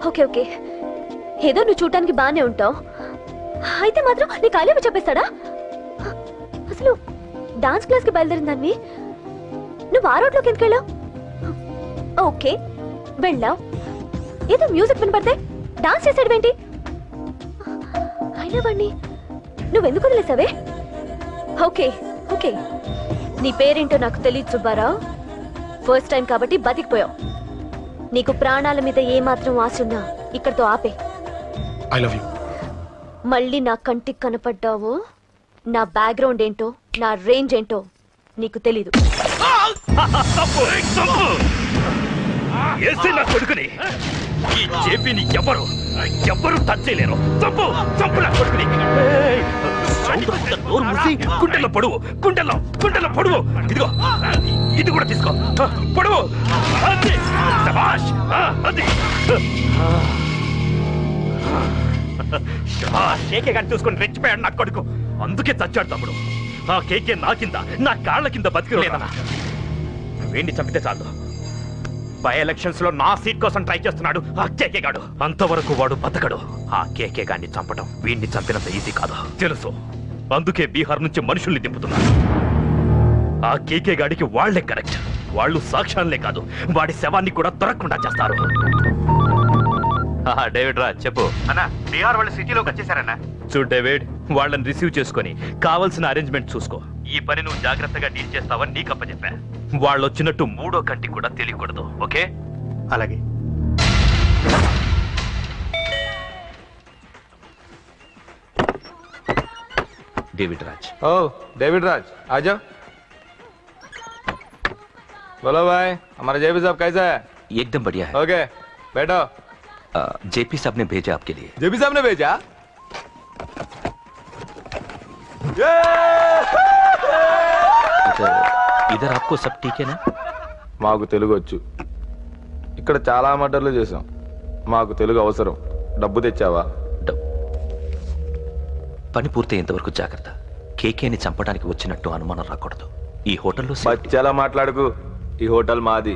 Okay okay, ఏదో నువ్వు చూడటానికి బానే ఉంటావు, అయితే మాత్రం నీ కాలేపు చెప్పేస్తాడా? అసలు డాన్స్ క్లాస్ కి బయలుదేరిన దాన్ని నువ్వు ఆ రోడ్లోకి ఎందుకు వెళ్ళావు? ఓకే వెళ్ళావు, ఏదో మ్యూజిక్ వినపడితే డాన్స్ చేసాడువేంటి? అయినా వాణ్ణి నువ్వెందుకు వదిలేసావే? ఓకే ఓకే, నీ పేరేంటో నాకు తెలియదు సుబ్బారావు. ఫస్ట్ టైం కాబట్టి బతికిపోయావు. నీకు ప్రాణాల మీద ఏమాత్రం ఆశ ఉన్నా ఇక్కడతో ఆపే. I love you. మళ్ళీ నా కంటికి కనపడ్డావు, నా బ్యాక్గ్రౌండ్ ఏంటో నా రేంజ్ ఏంటో నీకు తెలీదు. కొడుకుని ఈ జేపీని ఎవరు టచ్ చేయలేరు. చంపు చంపు నా కొడుకుని. నోరు మూసి గుండెల్లో పొడువు, గుండెల్లో పొడువు. ఇదిగో ఇది కూడా తీసుకో, పొడువు. అది శభాష్, అది కేకే గాని చూసుకొని రెచ్చిపోయాడు నా కొడుకు. అందుకే చచ్చాడు తమ్ముడు. ఆ కేకే నా కింద, నా కాళ్ళ కింద బతికలేదన్నా. వేణ్ణి చంపితే చాలు. బై ఎలక్షన్స్ లో నా సీట్ కోసం ట్రై చేస్తున్నాడు ఆ కేకే గాడు. అంతవరకు వాడు బతకడు. ఆ కేకే గాన్ని చంపడం వీణ్ణి చంపినంత ఈజీ కాదు తెలుసు. అందుకే బీహార్ నుంచి మనుషుల్ని దింపుతున్నారు. ఆ కేకే గాడికి వాళ్లే కరెక్ట్. వాళ్ళు సాక్ష్యాలనే కాదు, వాడి శవాన్ని కూడా దొరకకుండా చేస్తారు. డేవిడ్ రా చెప్పు అన్నా. బీహార్ వాళ్ళు సిటీలోకి వచ్చేసారన్నా. చూడు డేవిడ్, వాళ్ళని రిసీవ్ చేసుకొని కావాల్సిన అరేంజ్మెంట్ చూసుకో. ఈ పని నువ్వు జాగ్రత్తగా డీల్ చేస్తావని నీకు అప్పచెప్పా. వాళ్ళు వచ్చినట్టు మూడో కంటి కూడా తెలియకూడదు, ఓకే? అలాగే. डेविड राज। ओ डेविड राज, आ जाओ। बोलो भाई, हमारा जेपी साहब कैसा है? एकदम बढ़िया है। ओके बैठो। जेपी साहब ने भेजा आपके लिए। जेपी साहब ने भेजा? इधर आपको सब ठीक है ना? మాకు తెలుగు వచ్చు. ఇక్కడ చాలా మర్డర్లు చేసాం. మాకు తెలుగు అవసరం. డబ్బు తెచ్చావా? పని పూర్తయ్యేంత వరకు జాగ్రత్త. కేకేని చంపడానికి వచ్చినట్టు అనుమానం రాకూడదు. ఈ హోటల్లో బచ్చాలా మాట్లాడుకు. ఈ హోటల్ మాది,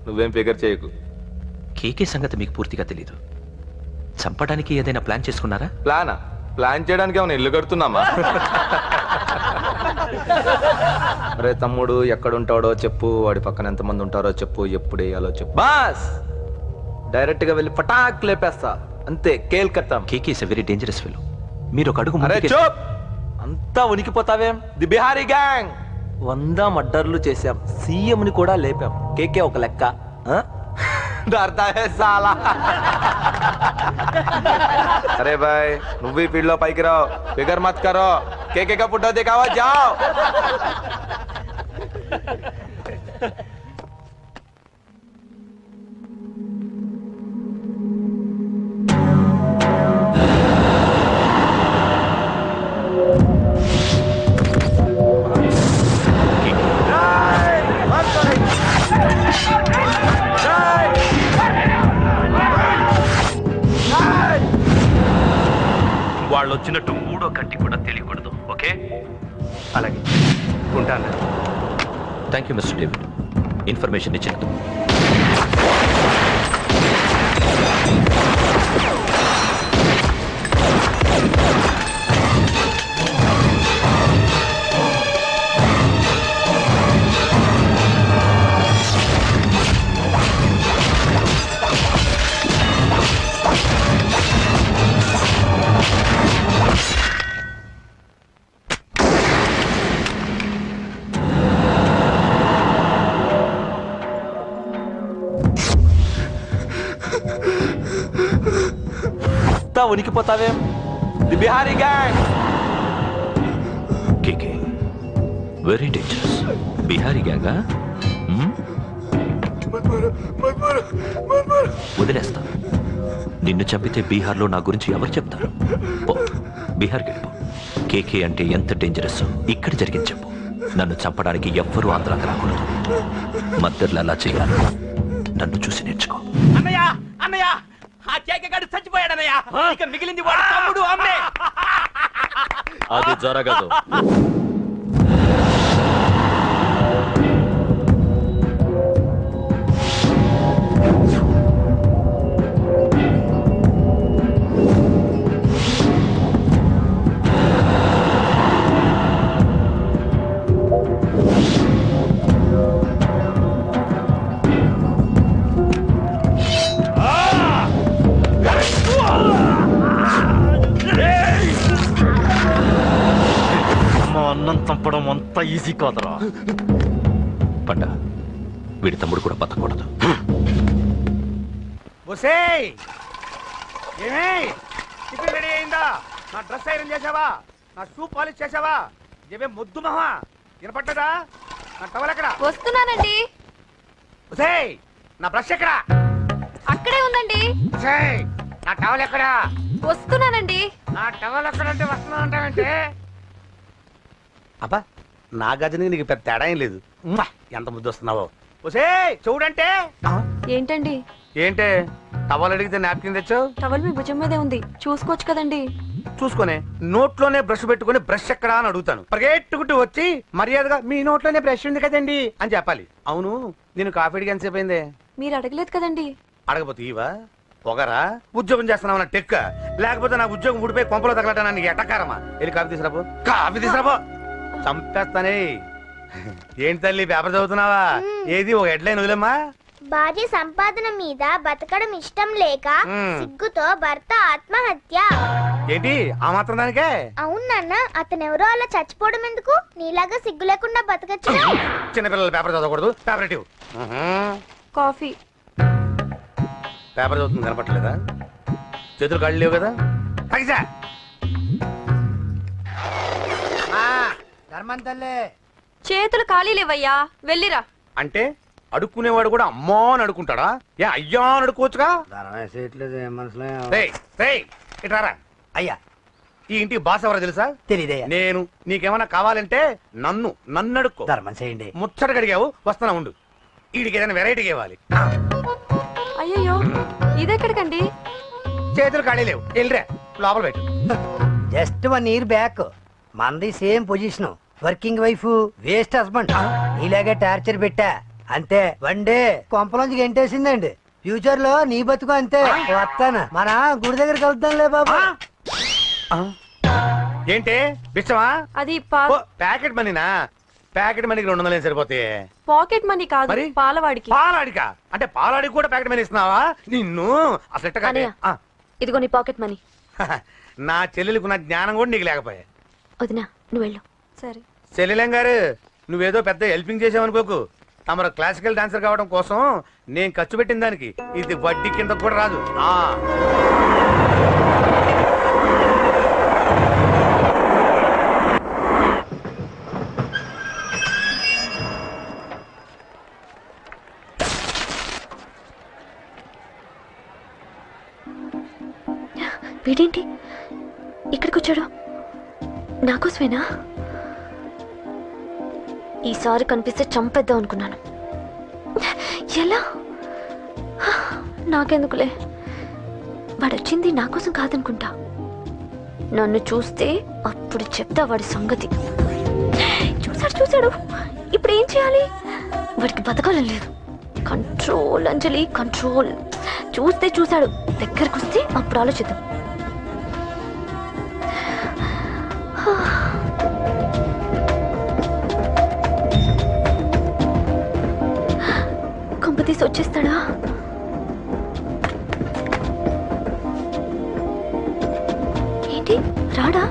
నువ్వేం ఫిగర్ చేయకు. కేకే సంగతి మీకు పూర్తిగా తెలీదు. చంపడానికి ఏదైనా ప్లాన్ చేసుకున్నారా? ప్లాన్ చేయడానికి ఏమైనా ఇల్లు కడుతున్నామా? అరే తమ్ముడు, ఎక్కడుంటాడో చెప్పు, వాడి పక్కన ఎంతమంది ఉంటారో చెప్పు, ఎప్పుడు వేయాలో చెప్పు. బాస్ డైరెక్ట్ గా వెళ్ళి పటాక్ లేపేస్తా, అంతే. కేల్కత్తాం. KK is a very dangerous fellow. మీరు ఒక అడుగు అరే చూప్, అంతా ఉనికిపోతావేం? ది బిహారీ గ్యాంగ్ 100 మర్డర్లు చేశాం, సీఎం ని కూడా లేపాం. కేకే ఒక లెక్క. डरता है साला। अरे भाई నువ్వు ఫీల్డ్ లో పైకి రావు, ఫిగర్ మత్ కరో. కేకే का पुट्टा दिखावा, जाओ। వాళ్ళు వచ్చినట్టు మూడో కంటి కూడా తెలియకూడదు, ఓకే? అలాగే ఉంటాను. Thank you mister David, information ఇచ్చినందుకు. ఉనికిపోతావేం? The Bihari gang. KK very dangerous. Bihari గ్యాంగా? వదిలేస్తా. నిన్ను చంపితే బీహార్లో నా గురించి ఎవరు చెప్తారు? పో, బీహార్కి వెళ్ళిపో. కేకే అంటే ఎంత డేంజరస్ ఇక్కడ జరిగింది చెప్పు. నన్ను చంపడానికి ఎవ్వరూ ఆంధ్రాకి రాకూడదు. మద్దర్లు అలా చేయాలి. నన్ను చూసి నేర్చుకో. అన్నయ్య అన్నయ్య, ఆ కేకే గాడు చచ్చిపోయాడన్నయ్య. ఇక మిగిలింది వాడు తమ్ముడు అమ్మే. అది జరగదు. వాళ్ళని చంపడం అంత ఈజీ కాదురా. పండ వీడి తమ్ముడు కూడా బతకూడదు. టిఫిన్ రెడీ అయిందా? నా డ్రెస్ ఐరన్ చేసావా? నా షూ పాలిష్ చేసావా? ఏమే ముద్దు మహా వినపడ్డదా? నా టవల్ ఎక్కడ? వస్తున్నానండి. నా బ్రష్ ఎక్కడ? అక్కడే ఉందండి. నా టవల్ ఎక్కడ? వస్తున్నానండి. నా టవల్ ఎక్కడంటే వస్తున్నానంటే అబ్బా నా గజనికి నీకు పెద్ద తేడా ఏం లేదు. ఎంత ముద్దు వస్తున్నావో. చూడంటే ఏంటండి? ఏంటే టవల్ అడిగితే నాప్కిన్ తెచ్చావు? టవల్ మీ భుజం మీదే ఉంది, చూసుకోవచ్చు కదండి. చూసుకునే నోట్లోనే బ్రష్ పెట్టుకుని బ్రష్ ఎక్కడా అని అడుగుతాను. పరిగెట్టుకుంటూ వచ్చి మర్యాదగా మీ నోట్లోనే బ్రష్ ఉంది కదండి అని చెప్పాలి. అవును నేను కాఫీ అడిగి ఎంతసేపు అయిందే? మీరు అడగలేదు కదండి. అడగపోతే ఇవా పొగరా? ఉద్యోగం చేస్తున్నావు టెక్క, లేకపోతే నా ఉద్యోగం ఊడిపోయి కొంపలో తగలటా నీకు ఎట్టకారమా? వెళ్ళి కాఫీ తీసుకురాబో. కాఫీ తీసుకురాబో. చంపేస్తానే. ఏంటి తల్లి పేపర్ చదువుతున్నావా? ఏది ఒక హెడ్లైన్ వదిలేమ్మా. భార్య సంపాదన మీద బతకడం ఇష్టం లేక సిగ్గుతో భర్త ఆత్మహత్య. ఏంటి ఆ మాత్రం దానికే? అవును నాన్న, అతనెవరో అలా చచ్చిపోవడం ఎందుకు? నీలాగా సిగ్గు లేకుండా బతకచ్చు. చిన్నపిల్లల పేపర్ చదవకూడదు. పేపర్ ఇవ్వు. కాఫీ. పేపర్ చదువుతుంది కనపట్లేదా? చేతులు కాళ్ళు లేవు కదా? తగ్గిసా చేతులు ఖాళీ లేవయ్యా, వెళ్ళిరా. అంటే అడుక్కునేవాడు కూడా అమ్మా అని అడుక్కుంటాడా? ఏ అయ్యా అని అడుక్కోవచ్చుగా? ఇట్రారా. అయ్యా ఈ ఇంటికి బాస్ ఎవరో తెలుసా? తెలియదయ్యా. నేను. నీకేమన్నా కావాలంటే నన్ను అడుక్కో. ధర్మం చేయండి. ముచ్చటగా అడిగావు, వస్తున్నా ఉండు. వీడికి ఏదైనా వెరైటీగా ఇవ్వాలి. అయ్యయ్యో, ఇదెక్కడికండి? చేతులు ఖాళీ లేవు, వెళ్ళిరా లోపల పెట్టు. జస్ట్ 1 year బ్యాక్ మనది same position. Working wife, waste husband. ఇలాగే టార్చర్ పెట్టా అంతే. 1 day కొంపలోంచి గెంటేసిందండి. ఫ్యూచర్ లో నీ బతుకు అంతే. వస్తాను, మన గుడి దగ్గర కలుద్దాంలే బాబా. ఏంటి బిచ్చమా? అది ప్యాకెట్ మనీనా? ప్యాకెట్ మనీకి 200 సరిపోతాయి. పాకెట్ మనీ కాదు, మరి? పాలవాడికి. పాలాడికా? అంటే పాలాడికి కూడా ప్యాకెట్ మనీ ఇస్తున్నావా? నిన్ను అసలు ఇదిగో నీ పాకెట్ మనీ. నా చెల్లెలకు నా జ్ఞానం కూడా నీకు లేకపోయా. వదినా నువ్వు వెళ్ళు. సరే చెల్లెలం గారు, నువ్వేదో పెద్ద హెల్పింగ్ చేసావనుకోకు. తమరు క్లాసికల్ డాన్సర్ కావడం కోసం నేను ఖర్చు పెట్టిన దానికి ఇది వడ్డీ కింద కూడా రాదు. వీడేంటి ఇక్కడికి వచ్చాడు? నాకోసమేనా? ఈసారి కనిపిస్తే చంపేద్దాం అనుకున్నాను. ఎలా? నాకెందుకులే, వాడొచ్చింది నా కోసం కాదనుకుంటా. నన్ను చూస్తే అప్పుడు చెప్తా వాడి సంగతి. చూశాడు. ఇప్పుడు ఏం చేయాలి? వాడికి బతకాలని లేదు. కంట్రోల్ అంజలి, కంట్రోల్. చూశాడు, దగ్గరకు వస్తే అప్పుడు ఆలోచిద్దాం. కంపతీసి వచ్చేస్తాడా? ఏంటి రాడా?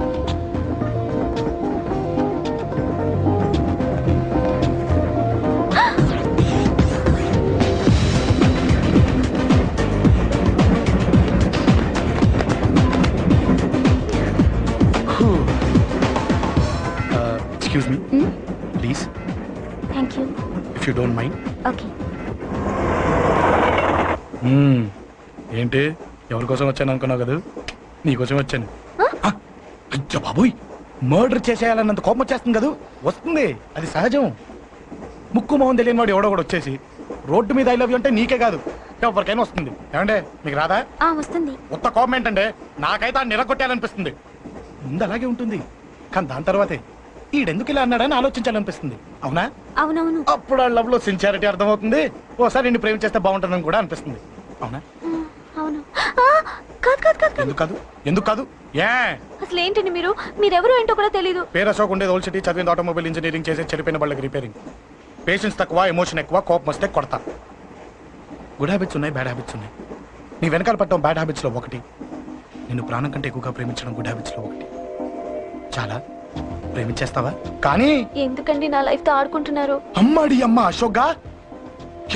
Excuse me, please. Thank you. If you don't mind. Okay. ఏంటి ఎవరి కోసం వచ్చాను అనుకున్నావు కదా? నీకోసం వచ్చాను. అయ్యో బాబోయ్, మర్డర్ చేసేయాలన్నంత కోపం వచ్చేస్తుంది కదా? వస్తుంది, అది సహజం. ముక్కు మొహం తెలియని వాడు ఎవడో కూడా వచ్చేసి రోడ్డు మీద ఐ లవ్ యూ అంటే నీకే కాదు ఎవరికైనా వస్తుంది. ఏమంటే మీకు రాదా? వస్తుంది. ఉత్త కోపం ఏంటంటే నాకైతే ఆ నిరగొట్టాలనిపిస్తుంది. ముందు అలాగే ఉంటుంది, కానీ దాని తర్వాతే ఈడెందుకు ఇలా అన్నాడని ఆలోచించాలనిపిస్తుంది. అవునా? అవునవును. అప్పుడు ఆ లవ్ లో సిన్సియారిటీ అర్థమవుతుంది. ఓసారి నిన్ను ప్రేమించేస్తే బాగుంటుందని కూడా అనిపిస్తుంది. అవునా? అవును. ఎందుకు కాదు? ఏ అసలు ఏంటండి మీరెవరో ఏంటో కూడా తెలీదు. పేరు అశోక్, ఉండేది ఓల్డ్ సిటీ, చదివింది ఆటోమొబైల్ ఇంజనీరింగ్, చేసే చెడిపోయిన వాళ్ళకి రిపేరింగ్. పేషెన్స్ తక్కువ, ఎమోషన్ ఎక్కువ, కోపం వస్తే కొడతా. గుడ్ హ్యాబిట్స్ ఉన్నాయి, బ్యాడ్ హ్యాబిట్స్ ఉన్నాయి. నీ వెనకాల పట్టడం బ్యాడ్ హ్యాబిట్స్ లో ఒకటి, నిన్ను ప్రాణం కంటే ఎక్కువగా ప్రేమించడం గుడ్ హ్యాబిట్స్ లో ఒకటి. చాలా ప్రేమించేస్తావా? కానీ ఎందుకండి నా లైఫ్ తో ఆడుకుంటున్నారు? అమ్మాడి అమ్మ అశోక్గా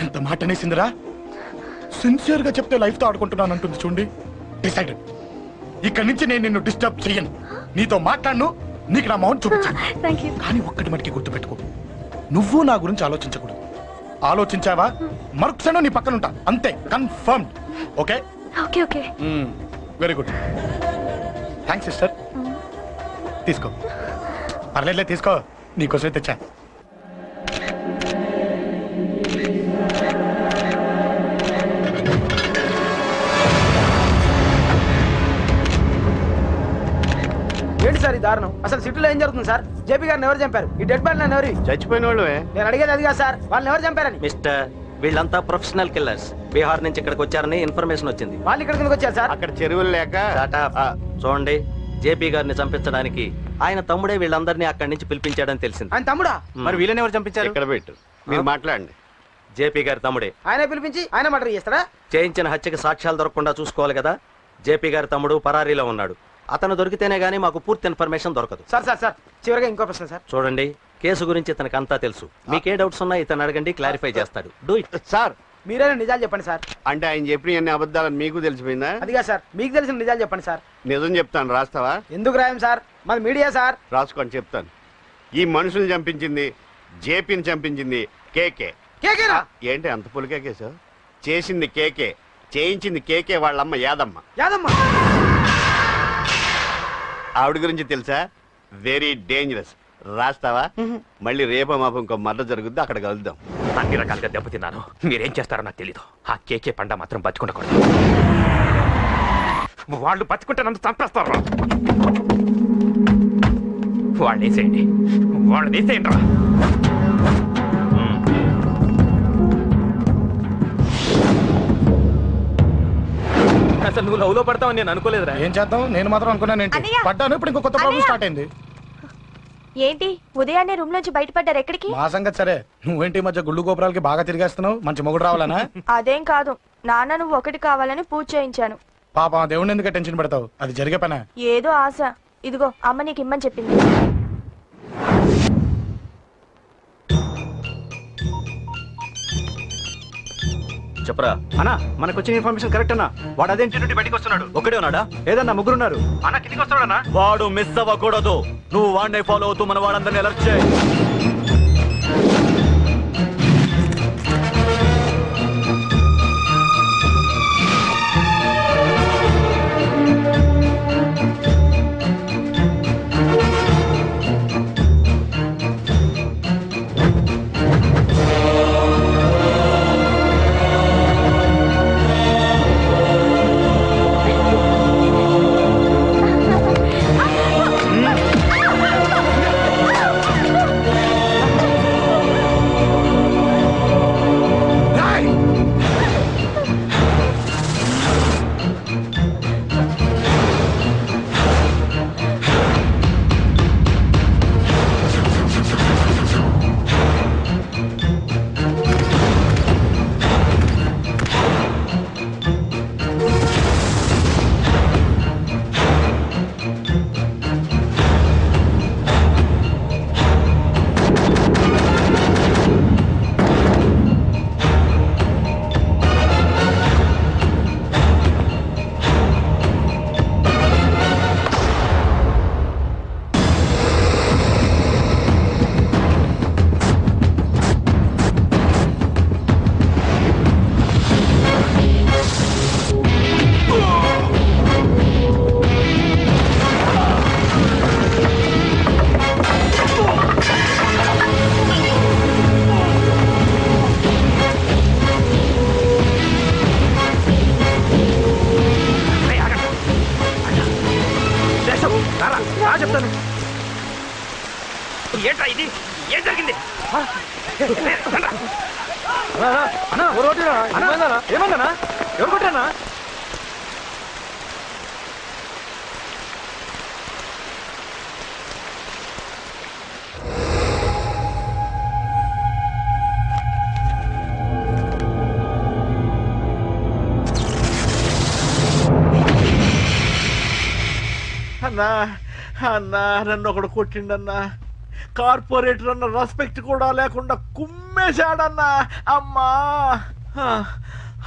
ఎంత మాట అనేసిందిరా. సిన్సియర్ గా చెప్తే లైఫ్ తో ఆడుకుంటున్నాను అంటుంది చూడండి. డిసైడెడ్. ఇక్కడి నుంచి నేను నిన్ను డిస్టర్బ్ చెయ్యను. నీతో మాట్లాడను, నీకు నా మౌన్ చూపించాను. థాంక్యూ. కానీ ఒక్కటి మటుకి గుర్తుపెట్టుకో, నువ్వు నా గురించి ఆలోచించకూడదు. ఆలోచించావా మరుక్షణం నీ పక్కన ఉంటా. అంతే, confirmed. Okay okay okay. Very good. Thanks sister. తీసుకో. పర్లేదులే, తీసుకో. నీకోసమే తెచ్చా. ఏంటి సార్ ఈ దారుణం? అసలు సిటీలో ఏం జరుగుతుంది సార్? జేపీ గారిని ఎవరు చంపారు? ఈ డెడ్ బాడీ ఎవరు? చచ్చిపోయిన వాళ్ళు. నేను అడిగేది అది కాదు సార్, వాళ్ళని ఎవరు చంపారని. మిస్టర్, వీళ్ళంతా ప్రొఫెషనల్ కిల్లర్స్. బీహార్ నుంచి ఇక్కడికి వచ్చారని ఇన్ఫర్మేషన్ వచ్చింది. వాళ్ళు ఇక్కడ కిందకి వచ్చారు సార్. అక్కడ చెరువులు లేక. చూడండి, జేపీ గారిని చంపించడానికి ఆయన తమ్ముడే వీళ్ళందరినీ అక్కడి నుంచి పిలిపించాడని తెలిసింది. ఆయన తమ్ముడా? మరి వీళ్ళని ఎవరు చంపించారు? ఇక్కడ పెట్టు, మీరు మాట్లాడండి. జేపీ గారి తమ్ముడే. ఆయన పిలిపించి ఆయన మర్డర్ చేస్తారా? చేయించిన హత్యకి సాక్ష్యాలు దొరకకుండా చూసుకోవాలి కదా. జేపీ గారి తమ్ముడు పరారీలో ఉన్నాడు. అతను దొరికితేనే గానీ మాకు పూర్తి ఇన్ఫర్మేషన్ దొరకదు. సార్ సార్ సార్ చివరిగా ఇంకో ప్రశ్న సార్. చూడండి, కేసు గురించి ఇతనికి అంతా తెలుసు. మీకే డౌట్స్ ఉన్నా ఇతను అడగండి, క్లారిఫై చేస్తాడు. Do it. సార్, మీరే నిజాలు చెప్పండి సార్. అంటే ఆయన చెప్పిన అన్ని అబద్ధాలని మీకు తెలిసిపోయిందా? అదిగా సార్, మీకు తెలిసిన నిజాలు చెప్పండి సార్. నిజం చెప్తాను, రాస్తావా? ఎందుకు రాయం సార్, మాది మీడియా సార్. రాసుకోండి, చెప్తాను. ఈ మనుషుల్ని చంపించింది, జేపీని చంపించింది కేకే. కేకేనా? ఏంటి అంత పులికేకేసా? చేసింది కేకే, చేయించింది కేకే వాళ్ళమ్మ యాదమ్మ. యాదమ్మ? ఆవిడ గురించి తెలుసా? Very dangerous. రాస్తావా? మళ్ళీ రేపో మాపం ఇంకో మర్డర్ జరుగుద్ది, అక్కడ కలుద్దాం. అన్ని రకాలుగా దెబ్బతిన్నాను. మీరేం చేస్తారో నాకు తెలీదు. ఆ కేకే పండ మాత్రం బతుకుండకూడదు. వాళ్ళు బతుకుంటే నన్ను చంపేస్తారు. వాళ్ళు వేసేయండి, వాళ్ళు వేసేయండి రా. అసలు నువ్వు లవ్ లో పడతావని నేను అనుకోలేదురా. ఏం చేద్దాం, నేను మాత్రం అనుకున్నాను. ఏంటి పడ్డాను, ఇప్పుడు ఇంకో కొత్త ప్రాబ్లం స్టార్ట్ అయింది. ఏంటి ఉదయాన్నే రూమ్ నుంచి బయటపడ్డారు? ఎక్కడికి? మా సంగతి సరే, నువ్వేంటి ఈ మధ్య గుళ్ళు గోపురాలకి బాగా తిరిగేస్తున్నావు? మంచి మొగుడు రావాలనా? అదేం కాదు నాన్న, నువ్వు ఒకటి కావాలని పూజ చేయించాను. పాప దేవుడిని ఎందుకు టెన్షన్ పెడతావు? అది జరిగే పనా? ఏదో ఆశ. ఇదిగో అమ్మ నీకు ఇమ్మని చెప్పింది. చెప్పరా అన్నా, మనకు వచ్చిన ఇన్ఫర్మేషన్ కరెక్ట్ అన్నా. వాడు అదే ఇంటి నుండి బయటకు వస్తున్నాడు. ఒకడే ఉన్నాడా? ఏదన్నా ముగ్గురున్నారు. అన్న కిందికి వస్తాడన్నా. వాడు మిస్ అవ్వకూడదు. నువ్వు వాడిని ఫాలో అవుతూ మన వాళ్ళందరినీ అలర్ట్ చేయి. చెప్తాను. ఏంట్రా ఇది? ఏం జరిగింది? ఏమన్నా ఎవరు కొట్టానా? అన్నా అన్నా నన్ను ఒకడు కొట్టిండన్నా. కార్పొరేటర్ అన్న రెస్పెక్ట్ కూడా లేకుండా కుమ్మేశాడన్నా. అమ్మా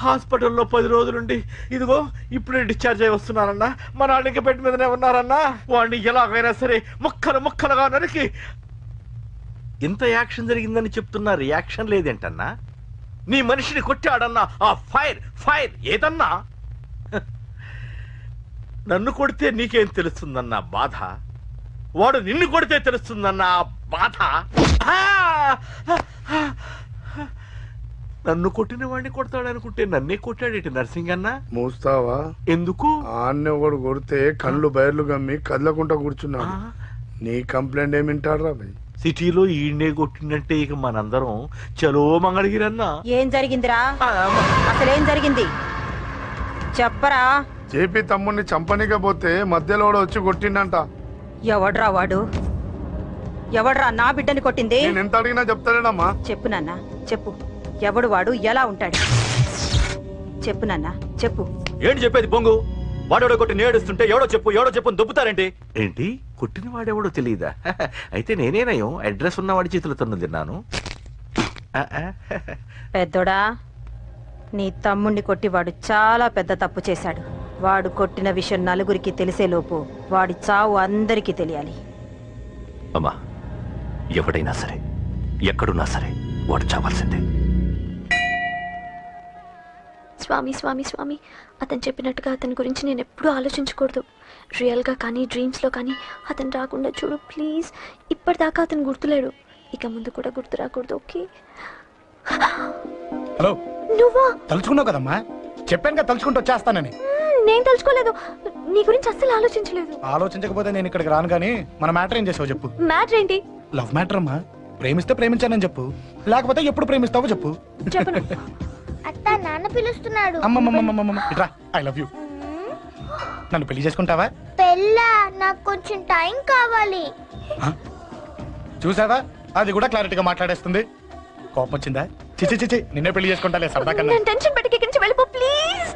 హాస్పిటల్లో 10 రోజులుండి ఇదిగో ఇప్పుడే డిశ్చార్జ్ అయి వస్తున్నానన్నా. మా నాన్న ఇంకా బెడ్ మీదనే ఉన్నారన్నా. వాడిని ఎలాగైనా సరే ముక్కలు ముక్కలుగా నరికి. ఇంత యాక్షన్ జరిగిందని చెప్తున్నా, రియాక్షన్ లేదేంటన్నా? నీ మనిషిని కొట్టాడన్నా. ఆ ఫైర్ ఫైర్ ఏదన్నా? నన్ను కొడితే నీకేం తెలుస్తుందన్నా బాధ, వాడు నిన్ను కొడితే తెలుస్తుందన్నా బాధ. నన్ను కొట్టిన వాడిని కొడతాడనుకుంటే నన్నే కొట్టాడేటి నర్సింగ్ అన్న. మూస్తావా? ఎందుకు? ఆన్నే ఒకడు కొడితే కళ్ళు బయర్లు గమ్మి కదలకుండా కూర్చున్నాడు. నీ కంప్లైంట్ ఏమింటారా భయ్? సిటీలో ఈయనే కొట్టిందంటే ఇక మనందరం చలో మంగళగిరన్నా. ఏం జరిగిందిరా? అసలేం జరిగింది చెప్పరా? జేపీ తమ్ముడిని చంపనికపోతే మధ్యలో వచ్చి కొట్టిండంట. ఎవడ్రా వాడు? ఎవడ్రా నా బిడ్డని కొట్టింది? నేను ఎంత అడిగినా చెప్తాడమ్మా. చెప్పు నాన్న చెప్పు. ఎవడు వాడు? ఎలా ఉంటాడు? చెప్పు నాన్న చెప్పు. ఏంటి చెప్పేది బొంగు? వాడెవడో కొట్టి నేడుస్తుంటే ఎవడో చెప్పు ఎవడో చెప్పు దొబ్బుతారేంటి? ఏంటి కొట్టిన వాడెవడో తెలియదా? అయితే నేనేనయం అడ్రస్ ఉన్నవాడి చేతులతో తిన్నాను. పెద్దోడా, నీ తమ్ముణ్ణి కొట్టి వాడు చాలా పెద్ద తప్పు చేశాడు. వాడు కొట్టిన విషయం నలుగురికి తెలిసేలోపు వాడి చావు అందరికీ తెలియాలి. అమ్మా, ఎవడైనా సరే ఎక్కడున్నా సరే వాడు చావాల్సిందే. స్వామి స్వామి స్వామి, అతను చెప్పినట్టుగా అతని గురించి నేను ఎప్పుడూ ఆలోచించకూడదు. రియల్గా కానీ డ్రీమ్స్లో కానీ అతను రాకుండా చూడు ప్లీజ్. ఇప్పటిదాకా అతను గుర్తులేడు, ఇక ముందు కూడా గుర్తు రాకూడదు. ఓకే? హలో, నువ్వా? తలుచుకున్నావు కదమ్మా, చెప్పాను కదా తలుచుకుంటూ వచ్చేస్తానని. నేను తలుచుకోలేదు, నీ గురించి అస్సలు ఆలోచించలేదు. ఆలోచించకపోతే నేను ఇక్కడికి రాను. కానీ మన మ్యాటర్ ఏం చేసావు చెప్పు. మ్యాటర్ ఏంటి? లవ్ మ్యాటర్ అమ్మా. ప్రేమిస్తే ప్రేమించానని చెప్పు, లేకపోతే ఎప్పుడు ప్రేమిస్తావో చెప్పు. చెప్పను. అత్త నాన్న పిలుస్తున్నాడు. అమ్మమ్మమ్మమ్మమ్మ ఇట్రా, ఐ లవ్ యూ. నన్ను పెళ్లి చేసుకుంటావా? పెళ్ళా? నాకు కొంచెం టైం కావాలి. చూసావా, అది కూడా క్లారిటీగా మాట్లాడేస్తుంది. కోపం వచ్చిందా? చిచి చిచి, నిన్నే పెళ్లి చేసుకుంటాలే సరదా కన్నా. నేను టెన్షన్ పెట్టి ఇక్కడి నుంచి వెళ్ళిపో ప్లీజ్.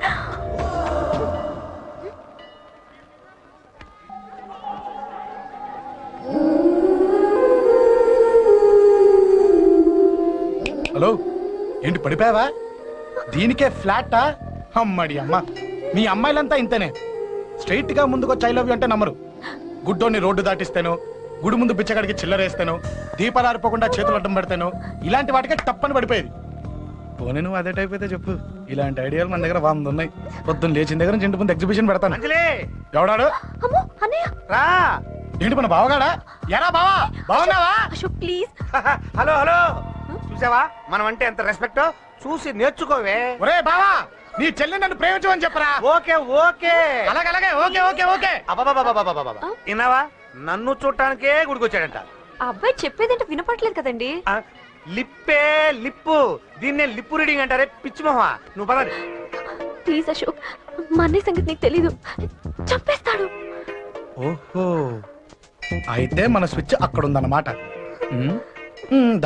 హలో, ఏంటి పడిపోయావా? దీనికే ఫ్లాటా? అమ్మడి అమ్మ, మీ అమ్మాయిలంతా ఇంతనే. స్ట్రైట్ గా ముందుకొచ్చి ఐ లవ్ యూ అంటే నమ్మరు. గుడ్డోని రోడ్డు దాటిస్తాను, గుడి ముందు బిచ్చగాడికి చిల్లరేస్తాను, దీపాలు ఆరిపోకుండా చేతులు అడ్డం పెడతాను, ఇలాంటి వాటికే తప్పని పడిపోయేది. పోనీ నువ్వు అదే టైప్ అయితే చెప్పు. ఇలాంటి ఐడియాలు మన దగ్గర 100 ఉన్నాయి. పొద్దున్న లేచిన దగ్గర నుంచి ఇంటి ముందు ఎగ్జిబిషన్ పెడతాను. ఎవడాడు? ఏంటి మన బావగాడా? ఎరా బావా, బాగున్నావా? అశోక్ ప్లీజ్. హలో హలో, చూసావా మనం అంటే ఎంత రెస్పెక్ట్? చూసి నేర్చుకోవే. ఒరే బావా, నీ చెల్లి నన్ను ప్రేమించమని చెప్పరా. ఓకే ఓకే, అలాగే ఓకే ఓకే ఓకే. విన్నావా, నన్ను చూడటానికే గుడికొచ్చాడంట. ఆ అబ్బాయి చెప్పేదంటే వినపట్లేదు కదండి. లిప్పే లిప్పు, దీన్నే లిప్పు రీడింగ్ అంటారే పిచ్చి మొహ. నువ్వు పదండి ప్లీజ్ అశోక్, మా అన్నయ్య సంగతి నీకు తెలీదు, చంపేస్తాడు. ఓహో, అయితే మన స్విచ్ అక్కడ ఉందన్నమాట.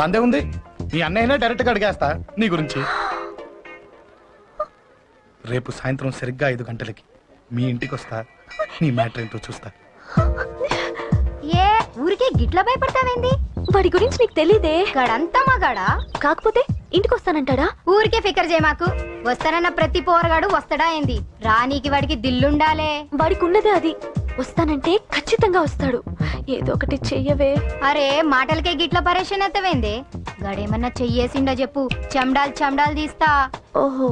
దాందే ఉంది. మీ అన్నయ్యనే డైరెక్ట్ గా అడిగేస్తా నీ గురించి. రేపు సాయంత్రం సరిగ్గా 5 గంటలకి మీ ఇంటికి వస్తా. నీ మ్యాటర్ ఏంటో చూస్తా. ఏ ఊరికే గిట్ల భయపడతావేంది? వాడి గురించి నీకు తెలీదే. గడంతా మగాడా? కాకపోతే ఇంటికి వస్తానంటాడా? ఊరికే ఫికర్ చేయ మాకు. వస్తానన్న ప్రతి పోరగాడు వస్తాడా ఏంది? రానీకి వాడికి దిల్లుండాలే. వాడికి ఉన్నదే అది. వస్తానంటే ఖచ్చితంగా వస్తాడు. ఏదో ఒకటి చెయ్యవే. అరే మాటలకే గిట్ల పరేషన్ ఎత్తవేంది? గడేమన్నా చెయ్యేసిండో చెప్పు, చెమ్డాల్ చెమ్డాల్ తీస్తా. ఓహో,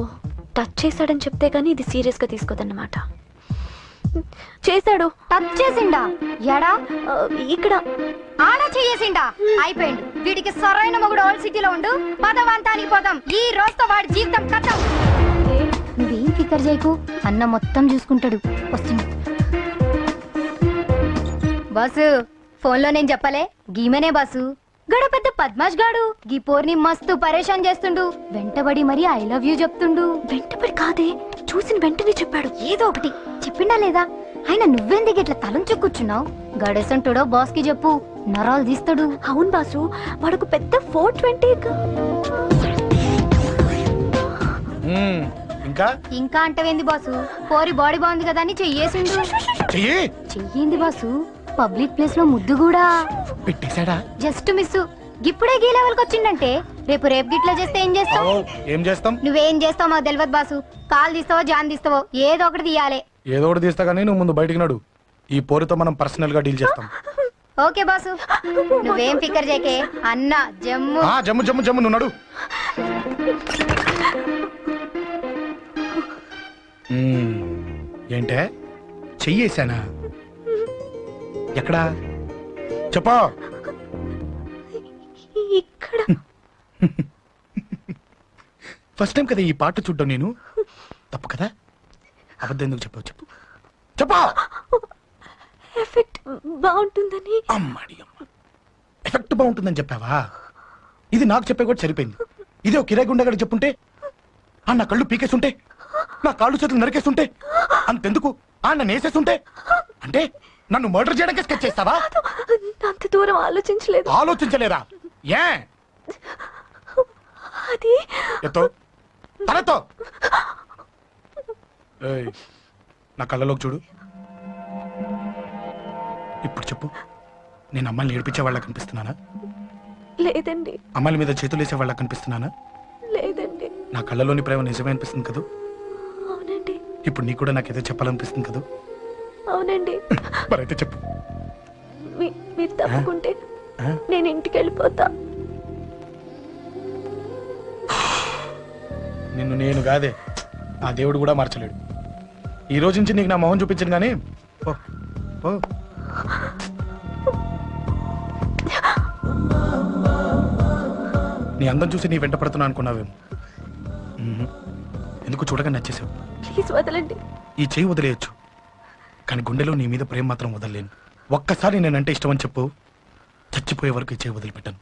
టచ్ చేశాడని చెప్తే గానీ ఇది సీరియస్ గా తీసుకోదన్నమాట. చేశాడు. టచ్ చేసిండా? ఎడా? ఇక్కడ. ఆడ చెయ్యేసిండా? అయిపోయిండు. వీడికి సరైన మొగుడు ఓల్డ్ సిటీలో ఉండు. పదవంతానికి పోదాం. ఈ రోజుతో వాడి జీవితం కథం. నువ్వేం ఫికర్ చేయకు, అన్న మొత్తం చూసుకుంటాడు. వస్తుంది బాసు. ఫోన్ లో నేను చెప్పలే, గీమనే బాసు. గడ పెద్ద పద్మాష్ గాడు గీ పోర్ని మస్తు పరేషాన్ చేస్తుండు. వెంటబడి మరి ఐ లవ్ యూ చెప్తుండు. వెంటబడి కాదే, చూసిన వెంటనే చెప్పాడు. ఏదో ఒకటి చెప్పిండా లేదా? ఆయన నువ్వెందుకు ఇట్లా తలంచు కూర్చున్నావు? గడేసంటుడో బాస్ కి చెప్పు, నరాలు తీస్తాడు. అవును బాసు, వాడొక పెద్ద 420. ఇంకా ఇంకా అంటవేంది బాసు పోరి బాడీ బాగుంది కదా అని చెయ్యేసిండు. చెయ్యి చెయ్యింది బాసు పబ్లిక్ ప్లేస్ లో ముద్దు కూడా పెట్టేశాడా? Just miss. ఇప్పుడే గీ లెవెల్కి వచ్చిండంటే రేపు గిట్లా చేస్తే ఏం చేస్తావు? ఏం చేస్తాం? నువ్వేం చేస్తావు మాకు తెలియదు బాసు. కాల్ తీస్తావో జాన్ తీస్తావో ఏదో ఒకటి తీయాలి. ఏదో ఒకటి తీస్తా కానీ నువ్వు ముందు బయటికి నడు. ఈ పోరుతో మనం పర్సనల్ గా డీల్ చేస్తాం. ఓకే బాసు నువ్వేం ఫికర్ చేకే అన్న జమ్ము. జమ్ము జమ్ము జమ్ము నువ్వు నడు. ఏంటే చెయ్యేశానా? ఎక్కడా చెప్పా? ఇక్కడ ఫస్ట్ టైం కదా ఈ పాట చూడ్డం నేను. తప్పు కదా? అబద్ధం ఎందుకు చెప్పావు? చెప్పు చెప్పా. ఎఫెక్ట్ బాగుంటుందని. అమ్మాడి అమ్మ, ఎఫెక్ట్ బాగుంటుందని చెప్పావా? ఇది నాకు చెప్పే కూడా సరిపోయింది. ఇదే ఒక కిరాయి గుండెగాడు చెప్పుంటే, నా కళ్ళు పీకేస్తుంటే, నా కాళ్ళు చేతులు నరికేస్తుంటే, అంతెందుకు నన్ను వేసేస్తుంటే, అంటే నన్ను మర్డర్ చేయడానికి స్కెచ్ చేస్తావా? అంత దూరం ఆలోచించలేదు. ఆలోచించలేరా? ఏ అది ఎత్తో తలతో నా కళ్ళలోకి చూడు. ఇప్పుడు చెప్పు, నేను అమ్మాయిని ఏడిపించే వాళ్ళ కనిపిస్తున్నానా? లేదండి. అమ్మాయిల మీద చేతులు వేసే వాళ్ళ కనిపిస్తున్నానా? లేదండి. నా కళ్ళలోని ప్రేమ నిజమే అనిపిస్తుంది కదా? అవునండి. ఇప్పుడు నీకు కూడా నాకేదో చెప్పాలనిపిస్తుంది కదా? అవునండి. మరైతే చెప్పు. మీరు తప్పుకుంటే నేను ఇంటికి వెళ్ళిపోతా. నిన్ను నేను కాదే, ఆ దేవుడు కూడా మార్చలేడు. ఈ రోజు నుంచి నీకు నా మొహం చూపించను కానీ నీ అందం చూసి నీ వెంట పడుతున్నా అనుకున్నావేమో. ఎందుకు చూడగా నచ్చేసావు. ప్లీజ్ వదలండి. ఈ చెయ్యి వదిలేయచ్చు, కానీ గుండెలో నీ మీద ప్రేమ మాత్రం వదలలేను. ఒక్కసారి నేనంటే ఇష్టం అని చెప్పు, చచ్చిపోయే వరకు ఈ చెయ్యి వదిలిపెట్టాను.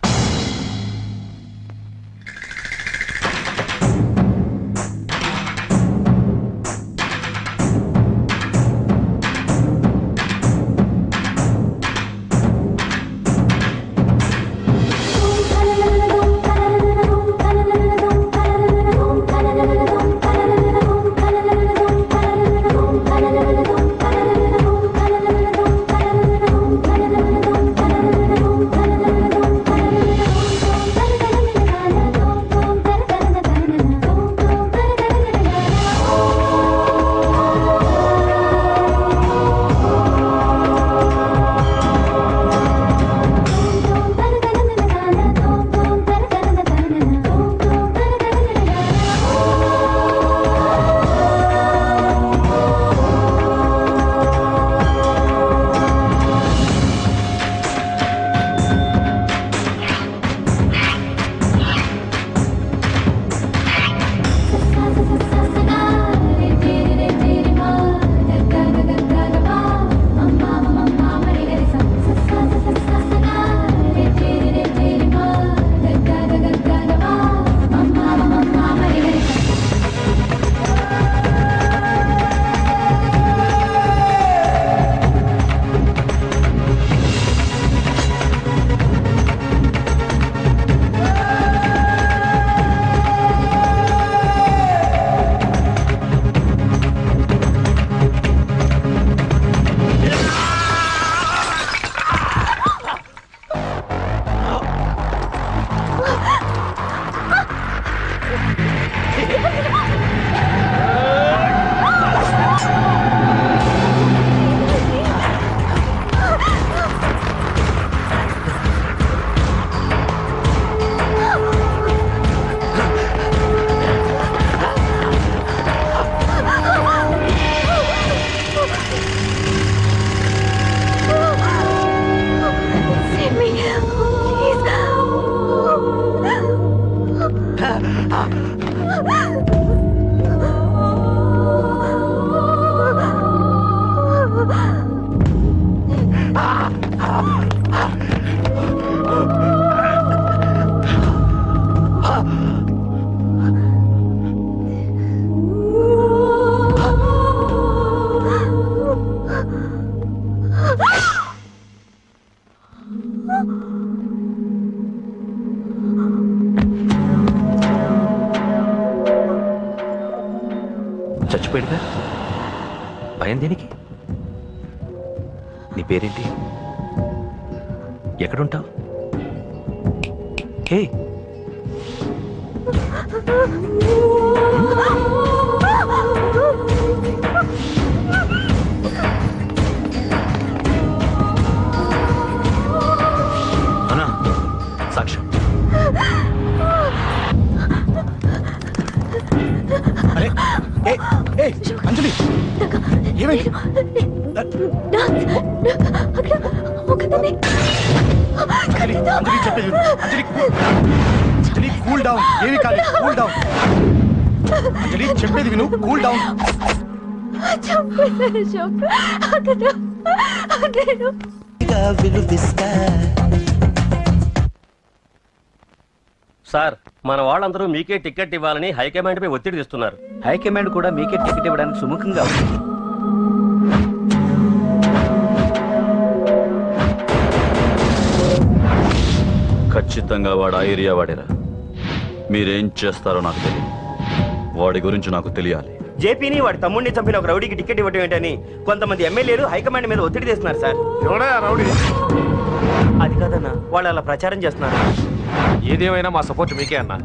చచ్చిపోయాడుగా, భయం దేనికి? నీ పేరేంటి? ఎక్కడుంటావు? హే, అన్నా సాక్ష్యం. అరే అంజలి ఏమైంది? అంజలి అంజలి చెప్పేది విను. అంజలి కూల్ డౌన్, ఏమి కాలేదు, కూల్ డౌన్. అంజలి చెప్పేది విను, కూల్ డౌన్. సార్, మన వాళ్ళందరూ మీకే టికెట్ ఇవ్వాలని హైకమాండ్ పై ఒత్తిడి తెస్తున్నారు. హైకమాండ్ కూడా మీకే టికెట్ ఇవ్వడానికి సుముఖంగా ఉంది. ఖచ్చితంగా వాడు ఆ ఏరియా వాడేరా. మీరేం చేస్తారో నాకు తెలియదు, వాడి గురించి నాకు తెలియాలి. జేపీని వాడి తమ్ముడిని చంపిన ఒక రౌడీకి టికెట్ ఇవ్వటం ఏంటని కొంతమంది ఎమ్మెల్యేలు హైకమాండ్ మీద ఒత్తిడి తెస్తున్నారు సార్. రౌడీ? అది కాదన్నా, వాళ్ళు అలా ప్రచారం చేస్తున్నారు. ఏదేమైనా మా సపోర్ట్ మీకే అన్నా.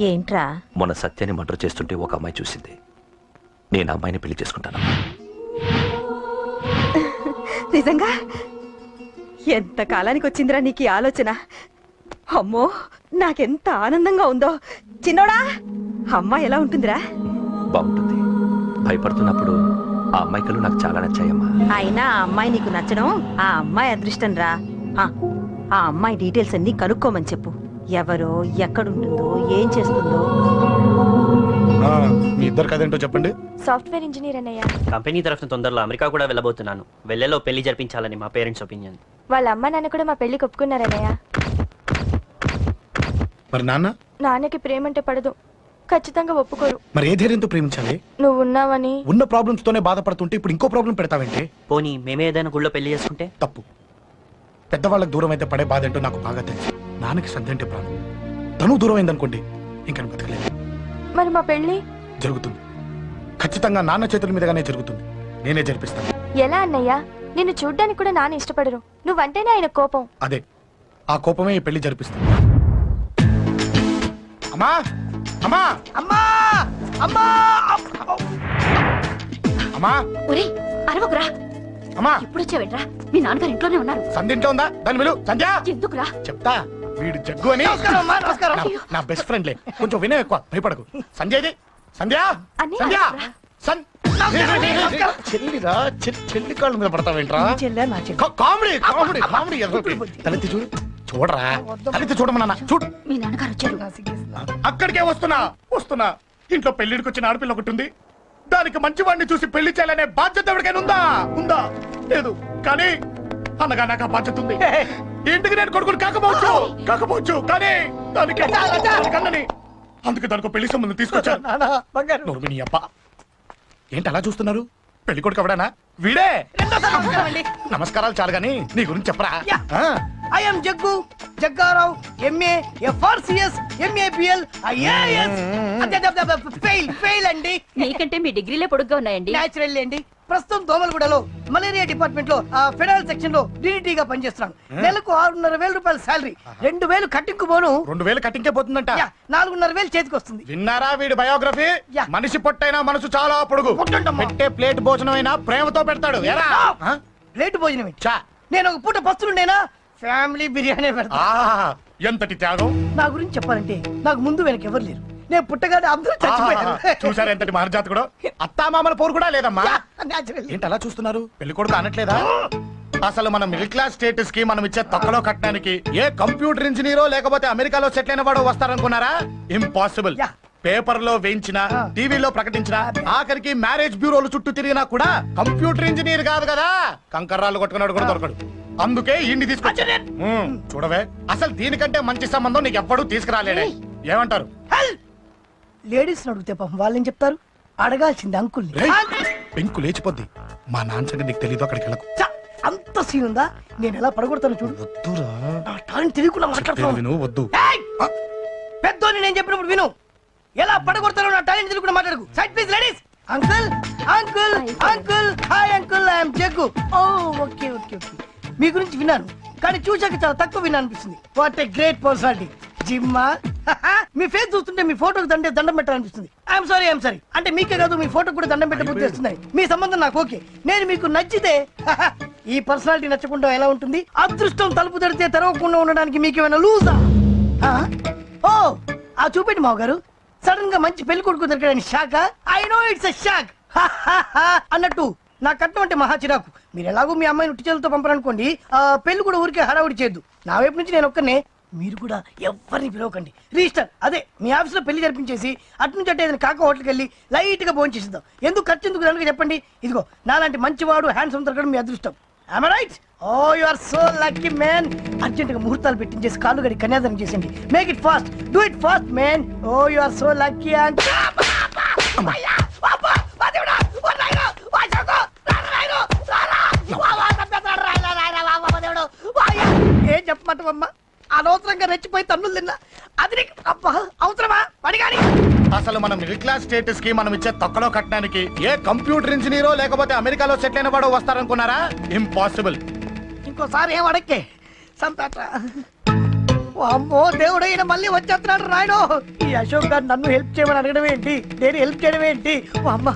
ఏంట్రా? మొన్న సత్యాన్ని మర్డర్ చేస్తుంటే ఒక అమ్మాయి చూసింది. నేను ఆ అమ్మాయిని పెళ్లి చేసుకుంటాను. నిజంగా? ఎంత కాలానికి వచ్చిందిరా నీకు ఈ ఆలోచన? అమ్మో, నాకెంత ఆనందంగా ఉందో. చిన్నోడా, అమ్మాయి ఎలా ఉంటుందిరా? బాగుంటుంది. భయపడుతున్నప్పుడు ఆ అమ్మాయి కళ్ళు నాకు చాలా నచ్చాయమ్మా. అయినా ఆ అమ్మాయి నీకు నచ్చడం ఆ అమ్మాయి అదృష్టం రా. ఆ అమ్మాయి డీటెయిల్స్ అన్ని కనుక్కోమని చెప్పు. ఎవరో, ఎక్కడుంటుందో, ఏం చేస్తుందో. మీ ఇద్దరు కదేంటో చెప్పండి. సాఫ్ట్వేర్ ఇంజనీర్ అన్నయ్య. కంపెనీ తరఫున తొందరలో అమెరికా కూడా వెళ్ళబోతున్నాను. వెళ్ళేలో పెళ్లి జరిపించాలని మా పేరెంట్స్ ఒపీనియన్. వాళ్ళ అమ్మ నాన్న కూడా మా పెళ్లికి ఒప్పుకున్నారన్నయ్య. మరి నాన్న? నాన్నకి ప్రేమ అంటే పడదు, ఖచ్చితంగా ఒప్పుకోరు. మరి ఏ ధైర్యంతో ప్రేమించాలి? నువ్వు ఉన్నావని. ఉన్న ప్రాబ్లమ్స్ తోనే బాధపడుతుంటే ఇప్పుడు ఇంకో ప్రాబ్లం పెడతావేంటి? పోనీ మేమే ఏదైనా గుళ్ళో పెళ్లి చేసుకుంటే? తప్పు. పెద్దవాళ్ళకి దూరం అయితే పడే బాధ ఏంటో నాకు బాగా తెలుసు. నాన్నకి సంధి అంటే ప్రాణం. తను దూరం అయిందనుకోండి, ఇంకా బతకలేదు. మరి మా పెళ్లి జరుగుతుంది. ఖచ్చితంగా నాన్న చేతుల మీదగానే జరుగుతుంది. నేనే జరిపిస్తాను. ఎలా అన్నయ్య? నిన్ను చూడ్డానికి కూడా నాన్న ఇష్టపడరు, నువ్వంటేనే ఆయన కోపం. అదే, ఆ కోపమే ఈ పెళ్లి జరిపిస్తుంది. అమ్మా అమ్మా అమ్మా అమ్మా అమ్మా! ఒరేయ్, అరవకురా. అమ్మా! ఇప్పుడు వచ్చావేంట్రా? మీ నాన్నగారు ఇంట్లోనే ఉన్నారు. సంధ్య ఇంట్లో ఉందా? దాన్ని విలు. సంధ్య! ఎందుకురా? చెప్తా. వీడు జగ్గు అని నా బెస్ట్ ఫ్రెండ్లే. కొంచెం వినయం ఎక్కువ, భయపడకు. సంధ్యది. సంధ్య! సంధ్య! చెల్లిరా, చెల్లి కాళ్ళ మీద పడతావేంట్రా? Comedy comedy comedy. తలెత్తి చూడు, చూడరా, తలెత్తి చూడమన్నా. చూడు, మీ నాన్నగారు వచ్చారు. అక్కడికే వస్తున్నా. ఇంట్లో పెళ్లిడికి వచ్చిన ఆడపిల్ల ఒకటి ఉంది. దానికి మంచివాడిని చూసి పెళ్లి చేయాలనే బాధ్యత ఎవరికైనా ఉందా? లేదు. కానీ అనగా నాకు ఆ బాధ్యత ఉంది. ఇంటికి నేను కొడుకుని కాకపోవచ్చు కానీ దానికి కన్నని. అందుకే దానికి పెళ్లి సంబంధం తీసుకొచ్చాను. అబ్బా, ఏంటి అలా చూస్తున్నారు? పెళ్లి కొడుకు ఎవడానా? వీడే. నమస్కారాలు చాలు గాని నీ గురించి చెప్పరా. I'm Jaggu Jaggarao, MA, FRCS, MABL, IAS. Fail అండి. మీకంటే మీ డిగ్రీలే పొడుగ్గా ఉన్నాయండి. న్యాచురల్ అండి. ప్రస్తుతం దోమలగూడలో మలేరియా డిపార్ట్మెంట్ లో ఫెడరల్ సెక్షన్ లో DDT గా పనిచేస్తున్నాను. నెలకు 6,500 రూపాయల శాలరీ, 2,000 కట్టింగ్ పోను. 2,000 కట్టింకే పోతుందంట. 4,500 చేతికి వస్తుంది. విన్నారా వీడి బయోగ్రఫీ? మనిషి పొట్టైనా మనసు చాలా పొడుగు. పెట్టే ప్లేట్ భోజనం అయినా ప్రేమతో పెడతాడు. ప్లేట్ భోజనం నేను ఒక పూట పస్తులుండేనా? ఫ్యామిలీ బిర్యానీ పెడతా. ఎంతటి త్యాగం! నా గురించి చెప్పాలంటే నాకు ముందు వెనక ఎవరు లేరు. నేను పుట్టగానే అందరూ చచ్చిపోయారు. చూసారు ఎంతటి మహర్జాత్ కూడా. అత్తామామల పోరు కూడా లేదమ్మా. ఏంటి అలా చూస్తున్నారు? పెళ్లి కొడుకు అనట్లేదా? అసలు మన మిడిల్ క్లాస్ స్టేటస్ కి మనం ఇచ్చే తక్కువలో కట్టడానికి ఏ కంప్యూటర్ ఇంజనీరో లేకపోతే అమెరికాలో సెటిల్ అయిన వాడు వస్తారనుకున్నారా? ఇంపాసిబుల్. పేపర్ లో వేయించిన, టీవీలో ప్రకటించిన, ఆఖరికి మ్యారేజ్ బ్యూరోలు చుట్టూ తిరిగినా కూడా కంప్యూటర్ ఇంజనీర్ కాదు కదా, కంకర్రాలు కొట్టుకున్నాడు కూడా దొరకడు. అందుకే ఇండి తీసుకొచ్చా. చూడవే, అసలు దీనికంటే మంచి సంబంధం నీకు ఎవ్వడూ తీసుకురాలేడే. ఏమంటారు? లేడీస్ అడిగితే పాపం వాళ్ళేం చెప్తారు? అడగాల్సింది అంకుల్. పెంకు లేచిపోద్ది. మా నాన్న సంగతి నీకు తెలీదు, అక్కడికి వెళ్ళకు. అంత సీన్ ఉందా? నేను ఎలా పడగొడతాను చూడు. వద్దురా, తెలియకుండా మాట్లాడుతున్నాను. వద్దు. పెద్దోని నేను చెప్పినప్పుడు విను. ఎలా పడగొడతారో నా టాలెంట్ తెలియకుండా మాట్లాడకు. Side please ladies. Uncle uncle uncle hi uncle I'm Jaggu. Oh okay okay okay. మీ గురించి విన్నాను కానీ చూసాక చాలా తక్కువ విన్నా అనిపిస్తుంది. What a great personality. జిమ్మా మీ ఫేస్ చూస్తుంటే మీ ఫోటోకి దండం పెట్టాలనిపిస్తుంది. ఐఎమ్ సారీ అంటే మీకే కాదు మీ ఫోటోకి కూడా దండం పెట్టే బుద్ధి వస్తున్నాయి. మీ సంబంధం నాకు ఓకే. నేను మీకు నచ్చితే ఈ పర్సనాలిటీ నచ్చకుండా ఎలా ఉంటుంది? అదృష్టం తలుపు తెరితే తెరవకుండా ఉండడానికి మీకేమైనా లూజా? ఓ ఆ చూపెట్టి మావ గారు. సడన్ గా మంచి పెళ్లి కొడుకు దొరికాడని shock. I know it's a shock అన్నట్టు నా కట్నం అంటే మహా చిరాకు. మీరు ఎలాగో మీ అమ్మాయిని ఉట్టి చేతులతో పంపరనుకోండి, పెళ్లి కూడా ఊరికే హడావుడి చేయొద్దు. నా వైపు నుంచి నేను ఒక్కనే, మీరు కూడా ఎవరిని పిలవకండి. రిజిస్టర్ అదే మీ ఆఫీస్లో పెళ్లి జరిపించేసి అటు నుంచి అంటే ఏదైనా కాక హోటల్కి వెళ్ళి లైట్ గా భోజనం చేసిద్దాం. ఎందుకు ఖర్చు ఎందుకు కనుక చెప్పండి. ఇదిగో నాలాంటి మంచివాడు హ్యాండ్సమ్ దొరకడం మీ అదృష్టం. Am I right? Oh, you are so lucky, man. Urgent గా ముహూర్తాలు పెట్టించేసి కాళ్ళు గడి కన్యాదానం చేసేయండి. Make it fast. Do it fast, man. Oh, you are so lucky. And ఏం చెప్పమంటావమ్మా? అనవసరంగా రెచ్చిపోయి తన్నులు తిన్నా. అది అబ్బా అవసరమా? పడిగాని అసలు మనం మిడిల్ క్లాస్ స్టేటస్ కి మనం ఇచ్చే తక్కువలో కట్టడానికి ఏ కంప్యూటర్ ఇంజనీరో లేకపోతే అమెరికాలో సెటిల్ అయిన వాడు వస్తారనుకున్నారా? ఇంపాసిబుల్. ఇంకోసారి ఏం అడక్కే సంపేట. అమ్మో దేవుడు, ఈయన మళ్ళీ వచ్చేస్తున్నాడు రాయుడు. ఈ అశోక్ గారు నన్ను హెల్ప్ చేయమని అడగడం ఏంటి, నేను హెల్ప్ చేయడం ఏంటి? అమ్మా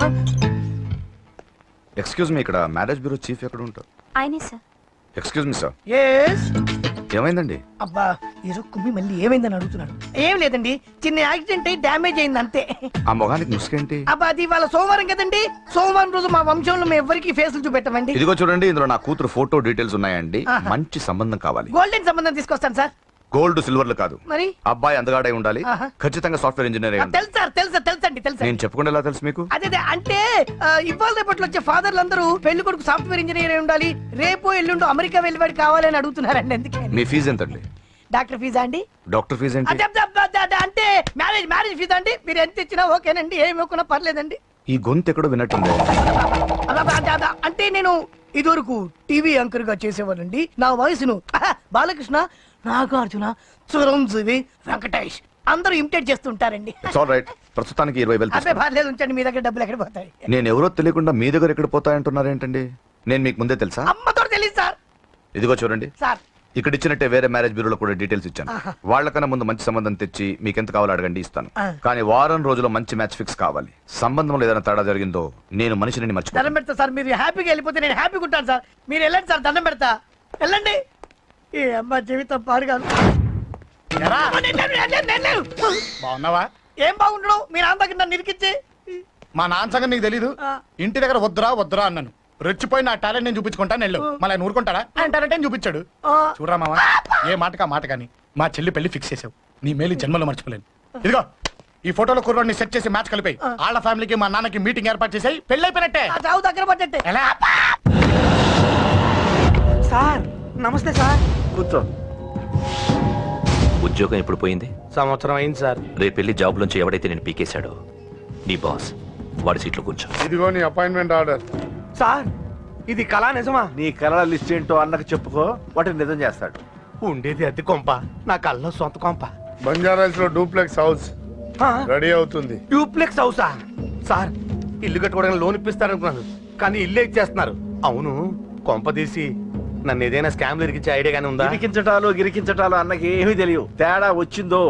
ఎక్స్క్యూజ్ మీ, ఇక్కడ మ్యారేజ్ బ్యూరో చీఫ్ ఎక్కడ ఉంటారు? ఆయనే sir. Excuse me sir. Yes. ఏమైందండి? అబ్బా ఈరోజు కుమ్మి మళ్ళీ ఏమైందని అడుగుతున్నాడు. ఏం లేదండి, చిన్న యాక్సిడెంట్ అయి డ్యామేజ్ అయింది అంతే. ఆ మొగానికి ముసుకేంటి? అబ్బా అది ఇవాళ సోమవారం కదండి. సోమవారం రోజు మా వంశంలో మేము ఎవరికి ఫేసులు చూపెట్టమండి. ఇదిగో చూడండి, ఇందులో నా కూతురు ఫోటో డీటెయిల్స్ ఉన్నాయండి. మంచి సంబంధం కావాలి. గోల్డెన్ సంబంధం తీసుకొస్తాను సార్. గోల్డ్ సిల్వర్లు కాదు, మరి అబ్బాయి అందగాడై ఉండాలి. ఖచ్చితంగా సాఫ్ట్వేర్ ఇంజనీర్ అయి ఉండాలి. తెలుసు సార్, తెలుసండి. నేను చెప్పకుండా ఎలా తెలుసు మీకు? అదే అంటే ఇవాళ రేపట్లో వచ్చే ఫాదర్లు అందరూ పెళ్లి కొడుకు సాఫ్ట్వేర్ ఇంజనీర్ అయి ఉండాలి, రేపు ఎల్లుండి అమెరికా వెళ్ళివాడు కావాలని అడుగుతున్నారండి. అందుకే. మీ ఫీజు ఎంతండి? డాక్టర్ ఫీజా అండి? డాక్టర్ ఫీజు ఏంటి? అంటే మ్యారేజ్ ఫీజా అండి. మీరు ఎంత ఇచ్చినా ఓకేనండి, ఏమి ఇవ్వకున్నా పర్లేదండి. ఈ గొంతు ఎక్కడో విన్నట్టుంది. అంటే నేను ఇదివరకు టీవీ యాంకర్ గా చేసేవాడండి. నా వయసును బాలకృష్ణ, నాగార్జున, చిరంజీవి, వెంకటేష్ అందరూ ఇమిటేట్ చేస్తుంటారండి. ప్రస్తుతానికి 20,000. అదే పర్లేదు, ఉంచండి. మీ దగ్గర డబ్బులు ఎక్కడ పోతాయి? నేను ఎవరో తెలియకుండా మీ దగ్గర ఎక్కడ పోతాయంటున్నారు ఏంటండి? నేను మీకు ముందే తెలుసా? అమ్మతో తెలియదు సార్. ఇదిగో చూడండి సార్, ఇక్కడ ఇచ్చినట్టే వేరే మ్యారేజ్ బ్యూరోలో కూడా డీటెయిల్స్ ఇచ్చాను. వాళ్ళకన్నా ముందు మంచి సంబంధం తెచ్చి మీకు ఎంత కావాలో అడగండి, ఇస్తాను. కానీ వారం రోజుల్లో మంచి మ్యాచ్ ఫిక్స్ కావాలి. సంబంధంలో ఏదైనా తేడా జరిగిందో నేను మనిషిని మర్చిపోతాను. దండం పెడతా సార్. మీరు హ్యాపీగా వెళ్ళిపోతే నేను హ్యాపీగా ఉంటాను సార్. మీరు వెళ్ళండి సార్, దండం పెడతా. వెళ్ళండి. ఈ అమ్మ జీవితం పాడుగాను. బాగున్నావా? ఏం బాగుండడం? మీ నాన్న దగ్గర నన్ను ఇరికిచ్చి. మా నాన్న సంగతి నీకు తెలీదు. ఇంటి దగ్గర వద్దురా అన్నాను. రెచ్చిపోయి నా టాలెంట్ నేను చూపించుకుంటాను వెళ్ళు. మళ్ళీ ఆయన ఊరుకుంటాడా? ఆయన టాలెంట్ అని చూపించాడు. చూడరా మామ, ఏ మాటకా మాట కానీ మా చెల్లి పెళ్లి ఫిక్స్ చేసావు. నీ మేలు జన్మలో మర్చిపోలేను. ఇదిగో ఈ ఫోటోలో కుర్రాడిని సెట్ చేసి మ్యాచ్ కలిపాయి. వాళ్ళ ఫ్యామిలీకి మా నాన్నకి మీటింగ్ ఏర్పాటు చేసాయి. పెళ్లి అయిపోయినట్టే. దగ్గర పడ్డట్టే. సార్ నమస్తే సార్. కూర్చో. ఉద్యోగం ఎప్పుడు పోయింది? సంవత్సరం అయింది సార్. రేపు వెళ్ళి జాబ్ నుంచి ఎవడైతే నేను పీకేశాడో నీ బాస్, వాడి సీట్లో కూర్చో. ఇదిగో నీ అపాయింట్మెంట్ ఆర్డర్. సార్ ఇది కళా నిజమా? నీ కళల లిస్ట్ ఏంటో అన్నకు చెప్పుకో, వాటిని నిజం చేస్తాడు. ఉండేది అద్దె కొంప, నా కళ్ళలో సొంత కొంప. బంజారాస్ లో డూప్లెక్స్ హౌస్ రెడీ అవుతుంది. డూప్లెక్స్ హౌసా? సార్ ఇల్లు కట్టుకోవడానికి లోన్ ఇప్పిస్తారనుకున్నాను, కానీ ఇల్లే ఇచ్చేస్తున్నారు. అవును, కొంప తీసి నన్ను ఏదైనా స్కామ్ ఇరికించే ఐడియా గానీ ఉందా? గిరికించటాలు అన్నకి ఏమీ తెలియదు. తేడా వచ్చిందో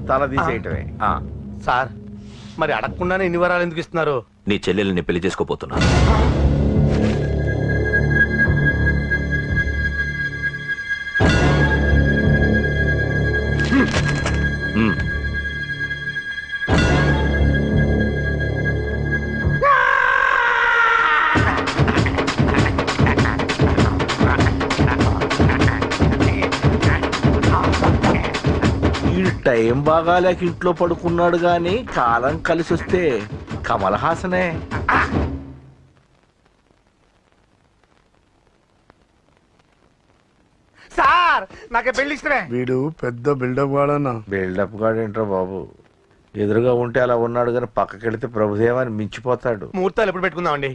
తల తీసేయటమే. సార్ మరి అడగకుండానే ఇన్ని వరాలు ఎందుకు ఇస్తున్నారు? నీ చెల్లెల్ని పెళ్లి చేసుకోపోతున్నా. టైం బాగాలేక ఇంట్లో పడుకున్నాడు గాని కాలం కలిసి వస్తే కమల్ హాసనే. సార్ నాకే పెళ్లి ఇష్టమే. వీడు పెద్ద బిల్డప్ గాడన్నా. బిల్డప్ గాడేంట్రా బాబు, ఎదురుగా ఉంటే అలా ఉన్నాడు కానీ పక్కకెళ్తే ప్రభుదేవాన్ని మించిపోతాడు. ముహూర్తాలు ఎప్పుడు పెట్టుకుందామండి?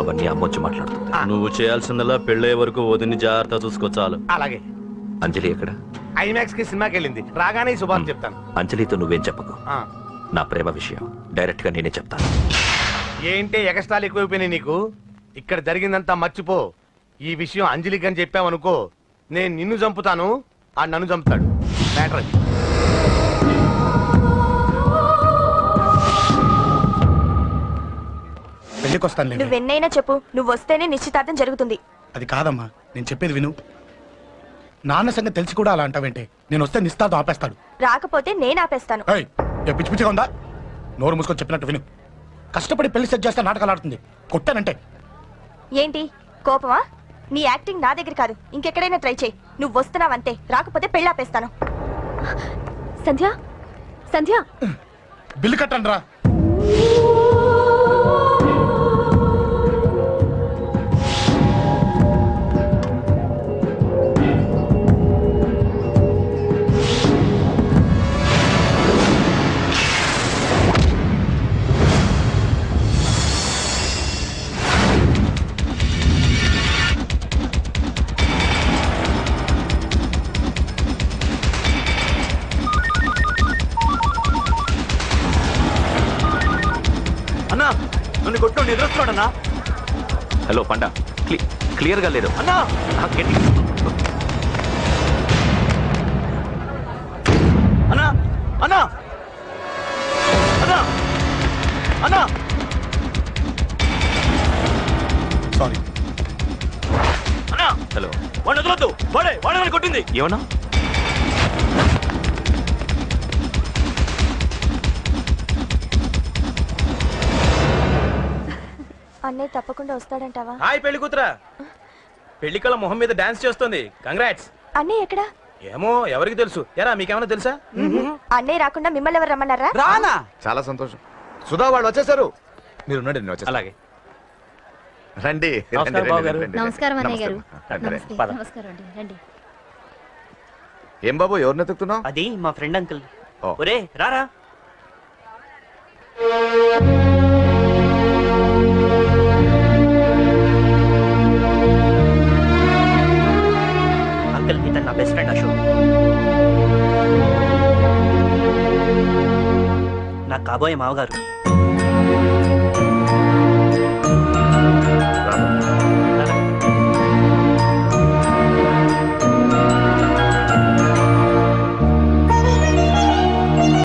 అవన్నీ అమ్మొచ్చి మాట్లాడుతుంది. నువ్వు చేయాల్సిందలా పెళ్ళే వరకు వదిని జాగ్రత్త చూసుకో చాలు. అలాగే. అంజలి ఎక్కడ? ఐమాక్స్ కి సినిమాకి వెళ్ళింది. రాగానే ఈ శుభాన్ని చెప్తాను. అంజలితో నువ్వేం చెప్పకు. నా ప్రేమ విషయం డైరెక్ట్ గా నేనే చెప్తాను. ఏంటి ఎగస్ట్రాలు ఎక్కువైపోయినాయి నీకు? ఇక్కడ జరిగిందంతా మర్చిపో. ఈ విషయం అంజలికి అని చెప్పావనుకో, నేను నిన్ను చంపుతాను, ఆ నన్ను చంపుతాడు. మ్యాటర్ అది. పెళ్ళికొస్తాను. నువ్వెన్నైనా చెప్పు, నువ్వు వస్తేనే నిశ్చితార్థం జరుగుతుంది. అది కాదమ్మా, నేను చెప్పేది విను. నాన్న సంగతి తెలిసి కూడా అలా అంటావేంటే? నేను వస్తే నిస్తాతో ఆపేస్తాడు. రాకపోతే నేను ఆపేస్తాను. పిచ్చి పిచ్చిగా ఉందా? నోరు మూసుకొని చెప్పినట్టు విను. కష్టపడి పెళ్లి సెట్ చేస్తే నాటకాలు ఆడుతుంది. కొట్టానంటే ఏంటి కోపమా? నీ యాక్టింగ్ నా దగ్గర కాదు, ఇంకెక్కడైనా ట్రై చేయి. నువ్వు వస్తున్నావంతే, రాకపోతే పెళ్లి ఆపేస్తాను. సంధ్య, సంధ్య, బిల్లు కట్టండి రా. నిద్రస్తున్నాడన్నా. హలో పండా, క్లియర్ గా లేదు అన్నా. అన్నా అన్నా అన్నా అన్నా సారీ అన్నా. హలో, వాడిని వదలొద్దు. వాడే కొట్టింది. ఏమన్నా? అన్నయ్య తప్పకుండా వస్తాడంటావా? హాయ్ పెళ్లి కూతురా. పెళ్లి కళ మొహం మీద డాన్స్ చేస్తుంది. కంగ్రాట్స్. అన్నయ్య ఎక్కడా? ఏమో, ఎవరికి తెలుసు. ఎరా మీకేమైనా తెలుసా? అన్నయ్య రాకుండా మిమ్మల్ని ఎవరు రమ్మన్నారా? రానా? చాలా సంతోషం. సుధా వాళ్ళు వచ్చేసారు. మీరు ఉండండి, నేను వచ్చేస్తాను. అలాగే. రండి. నమస్కారం అన్నయ్య గారు. నమస్కారం అండి, రండి. ఏం బాబు, ఎవరిని ఎత్తుకుతున్నావు? అది మా ఫ్రెండ్ అంకుల్. ఒరే రారా. అంకుల్, ఇతను నా బెస్ట్ ఫ్రెండ్ అశోక్. నా కాబోయే మావగారు.